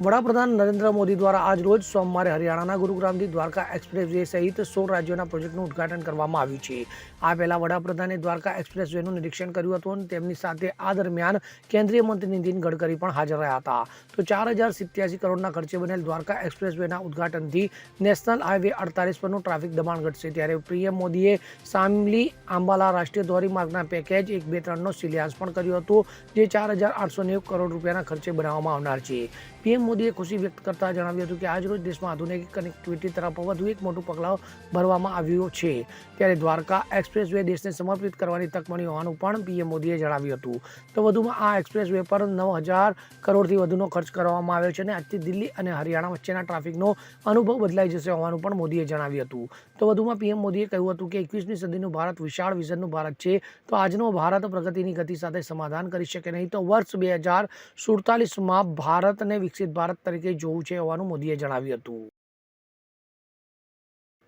વડાપ્રધાન નરેન્દ્ર મોદી દ્વારા આજ રોજ સોમવારે હરિયાણાના ગુરુગ્રામથી દ્વારકા એક્સપ્રેસવે સહિત 16 રાજ્યોના પ્રોજેક્ટનું ઉદ્ઘાટન કરવામાં આવ્યું છે। આ પહેલા વડાપ્રધાને દ્વારકા એક્સપ્રેસવેનું નિરીક્ષણ કર્યું હતું અને તેમની સાથે આ દરમિયાન કેન્દ્રીય મંત્રી નીતિન ગડકરી પણ હાજર રહ્યા હતા। તો 4087 કરોડના ખર્ચે બનેલ દ્વારકા એક્સપ્રેસવેના ઉદ્ઘાટનથી નેશનલ હાઈવે 48 પરનું ટ્રાફિક દબાણ ઘટશે। ત્યારે પીએમ મોદીએ શામલી આંબાલા રાષ્ટ્રીય ધોરીમાર્ગના પેકેજ 1, 2, 3નો શિલાન્યાસ પણ કર્યો હતો, જે 4890 કરોડ રૂપિયાના ખર્ચે બનાવવામાં આવનાર છે। પીએમ મોદીએ ખુશી વ્યક્ત કરતા જણાવ્યું હતું કે આજરોજ દેશમાં આધુનિક કનેક્ટિવિટી તરફ વધુ એક મોટું પગલાં ભરવામાં આવ્યું છે। ત્યારે દ્વારકા એક્સપ્રેસવે દેશને સમર્પિત કરવાની તક મળી હોવાનું પણ પીએમ મોદીએ જણાવ્યું હતું। તો વધુમાં આ એક્સપ્રેસવે પર 9000 કરોડથી વધુનો ખર્ચ કરવામાં આવ્યો છે અને આજથી દિલ્હી અને હરિયાણા વચ્ચેના ટ્રાફિકનો અનુભવ બદલાઈ જશે હોવાનું પણ મોદીએ જણાવ્યું હતું। તો વધુમાં પીએમ મોદીએ કહ્યું હતું કે 21મી સદીનું ભારત વિશાળ વિઝનનું ભારત છે। તો આજનો ભારત પ્રગતિની ગતિ સાથે સમાધાન કરી શકે નહીં, તો વર્ષ 2047માં ભારતને વિકસિત ભારત તરીકે જોવું છે હોવાનું મોદીએ જણાવ્યું હતું।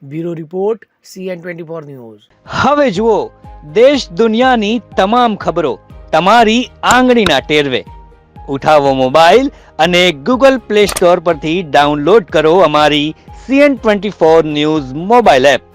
Bureau report CN24 news. હવે જુઓ દેશ દુનિયાની તમામ ખબરો તમારી આંગળીના ટેરવે। ઉઠાવો મોબાઈલ અને Google Play Store પરથી ડાઉનલોડ કરો અમારી CN24 ન્યૂઝ મોબાઈલ એપ।